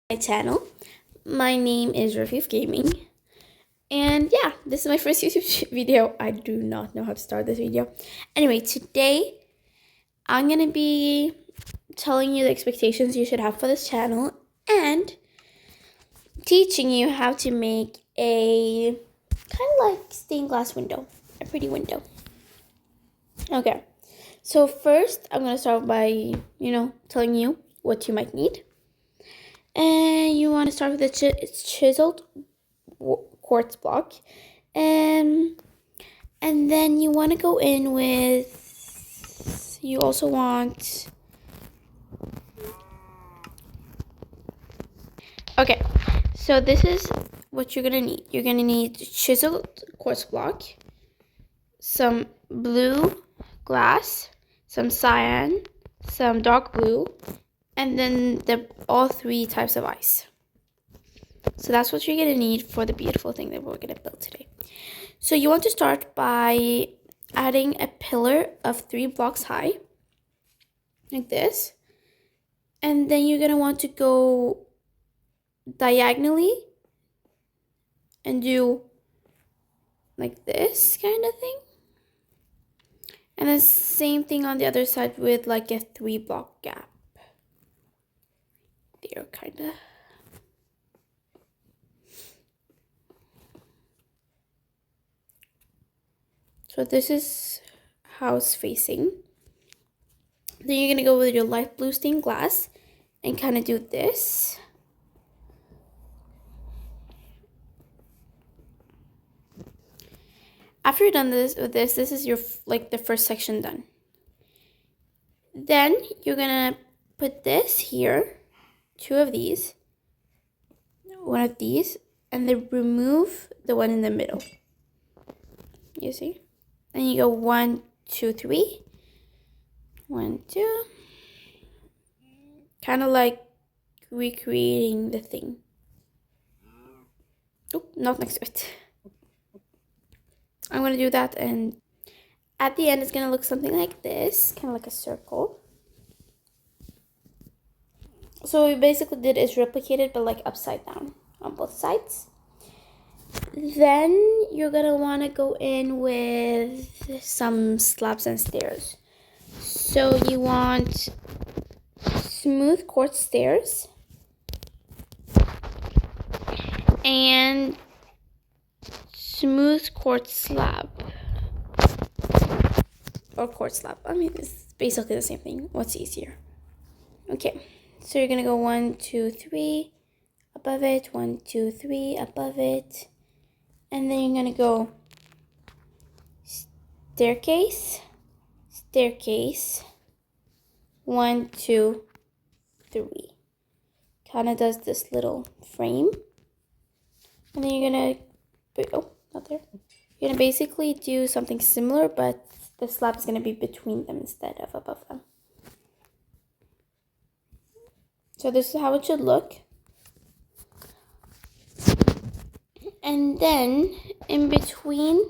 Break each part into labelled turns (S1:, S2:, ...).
S1: my channel. My name is Rafif Gaming, and yeah, this is my first YouTube video. I do not know how to start this video. Anyway, today I'm gonna be telling you the expectations you should have for this channel and teaching you how to make a kind of like stained glass window, a pretty window. Okay, so first I'm gonna start by telling you what you might need. And you want to start with a chiseled quartz block, and then you want to go in with, you also want, okay, so this is what you're gonna need. You're gonna need chiseled quartz block, some blue glass, some cyan, some dark blue, and then all three types of ice. So that's what you're going to need for the beautiful thing that we're going to build today. So you want to start by adding a pillar of 3 blocks high, like this. And then you're going to want to go diagonally and do like this kind of thing. And then same thing on the other side with like a 3 block gap. There, kind of. So this is how it's facing. Then you're gonna go with your light blue stained glass and kind of do this. After you're done this is your the first section done. Then you're gonna put this here, 2 of these, 1 of these, and then remove the one in the middle. You see? And you go 1, 2, 3. 1, 2. Kind of like recreating the thing. Oh, not next to it. I'm going to do that, and at the end it's going to look something like this, kind of like a circle. So what we basically did is replicate it, but like upside down on both sides. Then you're going to want to go in with some slabs and stairs. So you want smooth quartz stairs and smooth quartz slab. Or quartz slab. I mean, it's basically the same thing. What's easier? Okay, so you're going to go 1, 2, 3 above it, 1, 2, 3 above it. And then you're going to go staircase, staircase, 1, 2, 3. Kind of does this little frame. And then you're going to, oh, not there. You're going to basically do something similar, but the slab is going to be between them instead of above them. So this is how it should look. And then in between,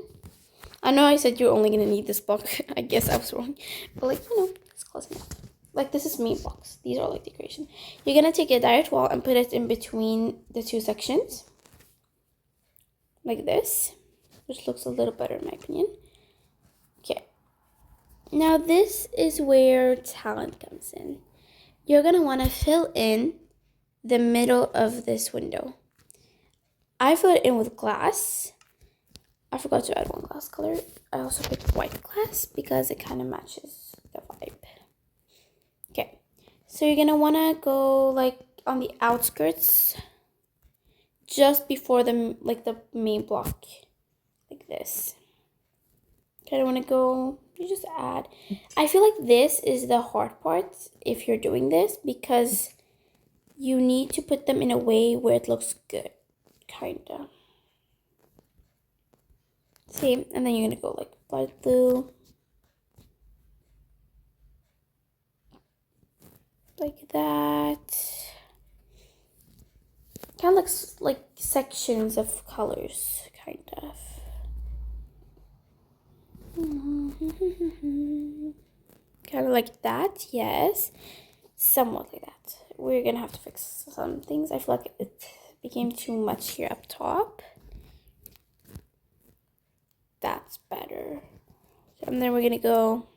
S1: I know I said you're only going to need this block. I guess I was wrong. But it's close enough. Like, this is main blocks. These are like decoration. You're going to take a direct wall and put it in between the 2 sections. Like this. Which looks a little better in my opinion. Okay. Now this is where talent comes in. You're going to want to fill in the middle of this window. I filled it in with glass. I forgot to add 1 glass color. I also picked white glass because it kind of matches the vibe. Okay, so you're gonna wanna go like on the outskirts, just before the main block, like this. Kind of wanna go. You just add. I feel like this is the hard part if you're doing this because you need to put them in a way where it looks good. Kinda. See, and then you're gonna go like light blue, like that. Kind of looks like sections of colors, kind of. Kind of like that, yes. somewhat like that. We're gonna have to fix some things. I feel like it became too much here up top. That's better. And then we're gonna go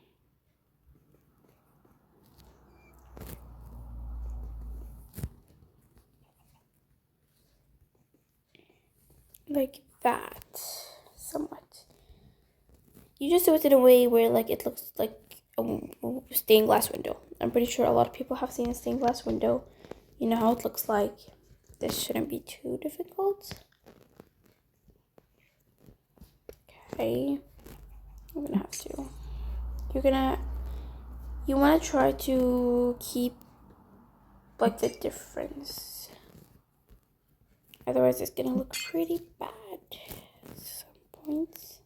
S1: like that, somewhat. You just do it in a way where like it looks like a stained glass window. I'm pretty sure a lot of people have seen a stained glass window. You know how it looks like. This shouldn't be too difficult. Okay, I'm gonna have to. You wanna try to keep like the difference. Otherwise, it's gonna look pretty bad at some points.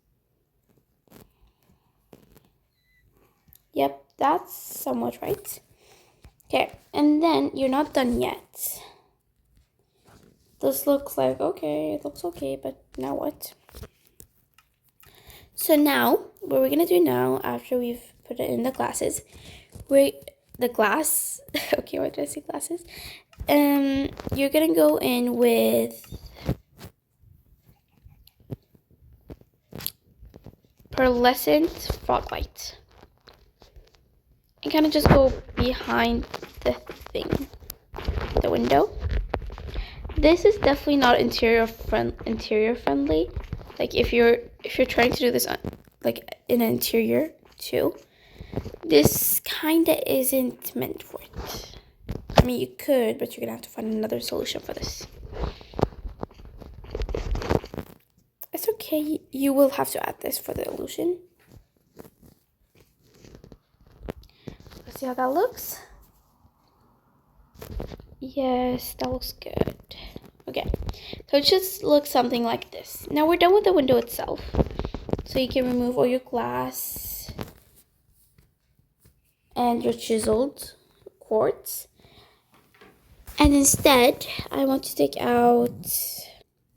S1: Yep, that's somewhat right. Okay, and then you're not done yet. This looks like okay, it looks okay, but now what? So now, what we're gonna do now, after we've put it in the glasses, okay, why did I say glasses? You're gonna go in with pearlescent frog light. And kind of just go behind the thing, the window. This is definitely not interior friendly. Like if you're trying to do this like in an interior too, this kind of isn't meant for it. I mean, you could, but you're gonna have to find another solution for this. It's okay. You will have to add this for the illusion. Let's see how that looks. Yes, that looks good. Okay, so it just looks something like this. Now we're done with the window itself. So you can remove all your glass and your chiseled quartz. And instead, I want to take out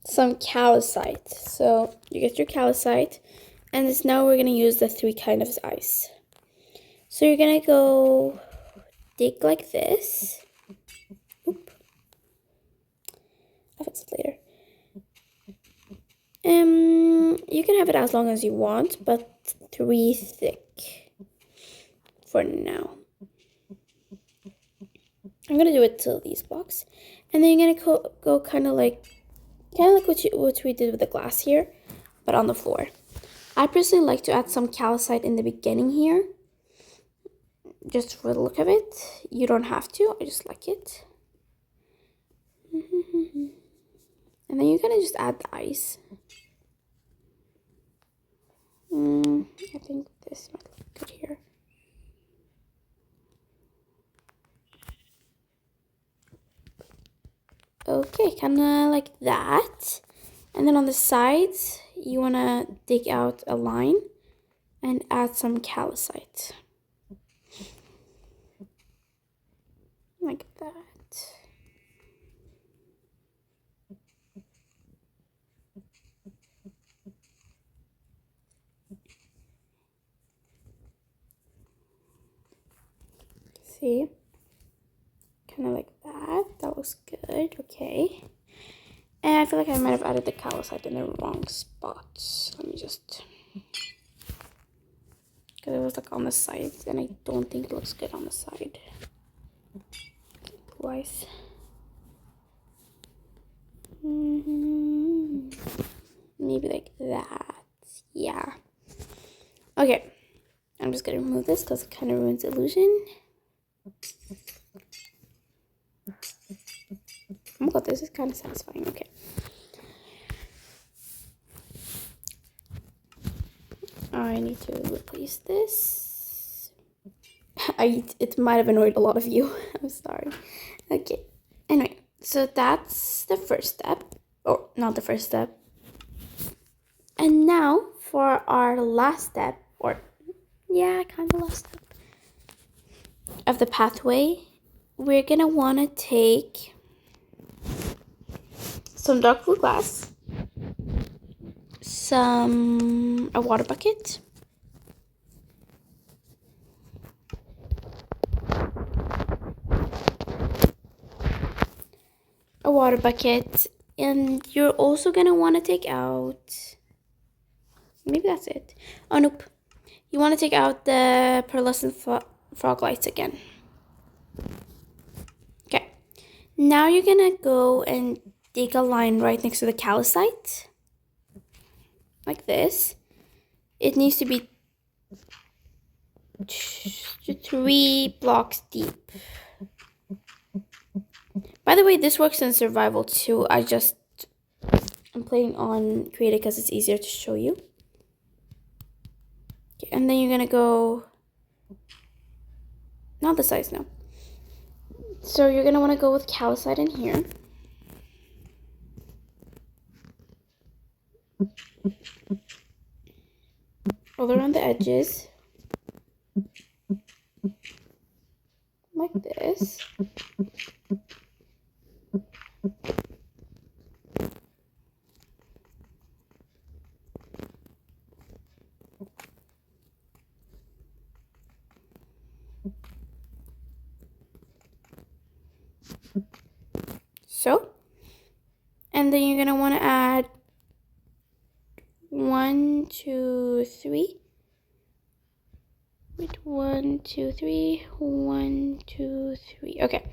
S1: some calcite. So you get your calcite, and this now we're gonna use the 3 kind of ice. So you're gonna go dig like this. Oop. I'll fix it later. You can have it as long as you want, but 3 thick for now. I'm gonna do it to these blocks, and then you're gonna go kind of like what we did with the glass here, but on the floor. I personally like to add some calcite in the beginning here, just for the look of it. You don't have to. I just like it. And then you're gonna just add the ice. I think this might look good here. Okay, kind of like that. And then on the sides, you want to dig out a line and add some calcite. Like that. See? Kind of like that. That looks good. Okay. And I feel like I might have added the calcite in the wrong spot. Let me just... Because it was like on the sides, and I don't think it looks good on the side. Twice. Maybe like that. Yeah. Okay. I'm just gonna remove this because it kind of ruins the illusion. Oh my god, this is kind of satisfying. Okay. I need to replace this. It might have annoyed a lot of you. I'm sorry. Okay. Anyway, so that's the first step. Or not the first step. And now for our last step, or yeah, kind of last step of the pathway, we're gonna want to take some dark blue glass, a water bucket, a water bucket, and you're also gonna want to take out, maybe that's it. Oh nope, you want to take out the pearlescent frog lights again. Okay, now you're gonna go and dig a line right next to the calcite, like this. It needs to be 3 blocks deep. By the way, this works in survival too. I'm playing on creative because it's easier to show you. Okay, and then you're gonna go, not the size now. So you're gonna want to go with calcite in here. All around the edges. Like this. So, and then you're gonna want to add 1, 2, 3. Wait, 1, 2, 3, 1, 2, 3. Okay.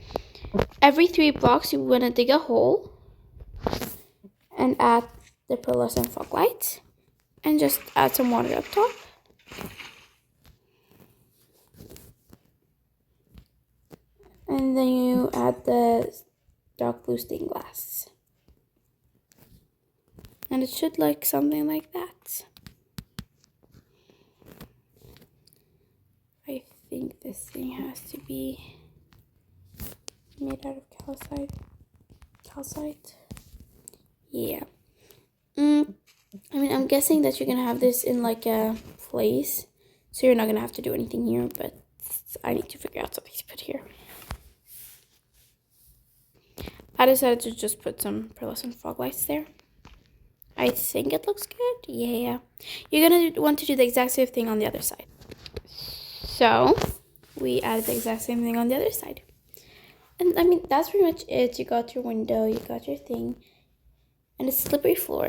S1: Every 3 blocks, you want to dig a hole and add the pearlescent fog light, and just add some water up top. And then you add the dark blue stained glass. And it should look something like that. I think this thing has to be made out of calcite. Yeah. I mean, I'm guessing that you're gonna have this in like a place, so you're not gonna have to do anything here, but I need to figure out something to put here. I decided to just put some pearlescent fog lights there. I think it looks good. Yeah. You're gonna want to do the exact same thing on the other side. So we added the exact same thing on the other side. And I mean, that's pretty much it. You got your window, you got your thing, and it's slippery floor.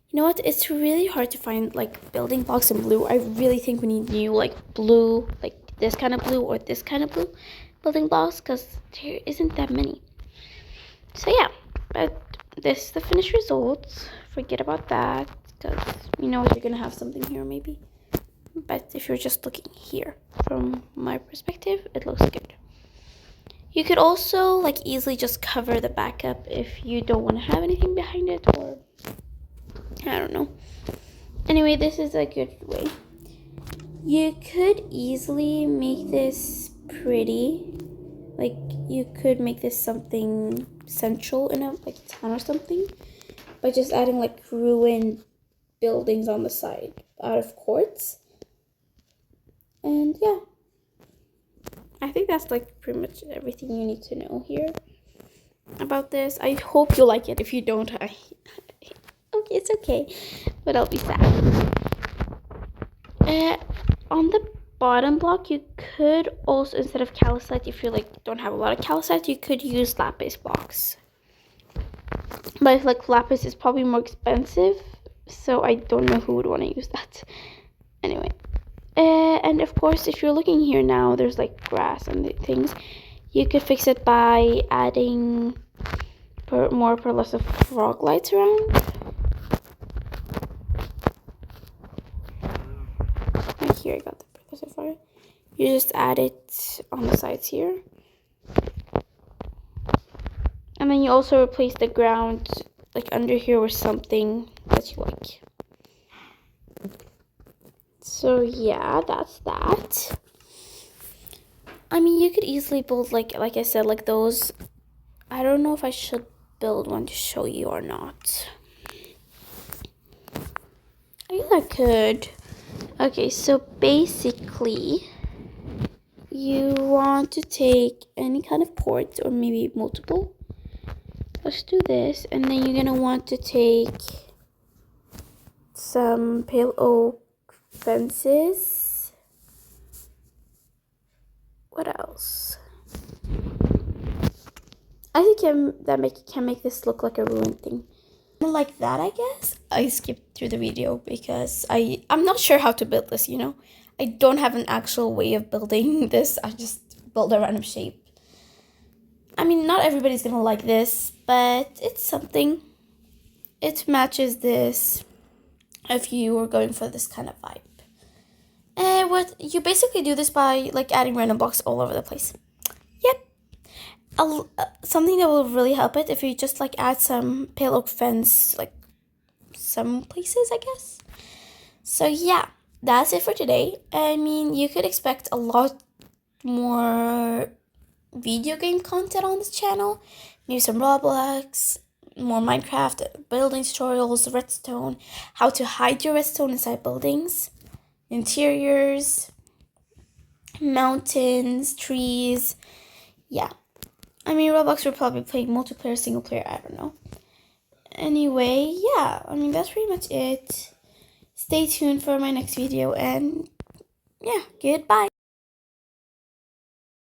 S1: You know what? It's really hard to find like building blocks in blue. I really think we need new like blue, like this kind of blue or this kind of blue building blocks, because there isn't that many. So yeah, but this is the finished result. Forget about that, because you know you're gonna have something here maybe. But if you're just looking here, from my perspective, it looks good. You could also like easily just cover the backup if you don't want to have anything behind it, or I don't know. Anyway, this is a good way. You could easily make this pretty. Like you could make this something central in a like town or something by just adding like ruined buildings on the side out of quartz. And yeah, I think that's like pretty much everything you need to know here about this. I hope you like it. If you don't, okay, it's okay, but I'll be sad. On the bottom block, you could also, instead of calcite, if you like don't have a lot of calcite, you could use lapis blocks. But like lapis is probably more expensive, so I don't know who would want to use that. Anyway, and of course, if you're looking here now, there's like grass and things. You could fix it by adding more pearlescent frog lights around. Right here, I got the pearlescent frog. You just add it on the sides here. And then you also replace the ground like under here with something that you like. So yeah, that's that. I mean, you could easily build like I said, like those. I don't know if I should build one to show you or not. I guess I could. Okay, so basically, you want to take any kind of port or maybe multiple. Let's do this, and then you're gonna want to take some pale oak fences. What else? I think can make this look like a ruined thing. Like that, I guess. I skipped through the video because I'm not sure how to build this, you know? I don't have an actual way of building this. I just build a random shape. I mean, not everybody's gonna like this, but it's something. It matches this if you were going for this kind of vibe. And what you basically do this by like adding random blocks all over the place. Yep. Something that will really help it if you just like add some pale oak fence like some places, I guess. So yeah, that's it for today. I mean, you could expect a lot more video game content on this channel. Maybe some Roblox, more Minecraft, building tutorials, redstone, how to hide your redstone inside buildings, interiors, mountains, trees. Yeah. I mean, Roblox will probably play multiplayer, single player, I don't know. Anyway, yeah, I mean, that's pretty much it. Stay tuned for my next video, and yeah, goodbye.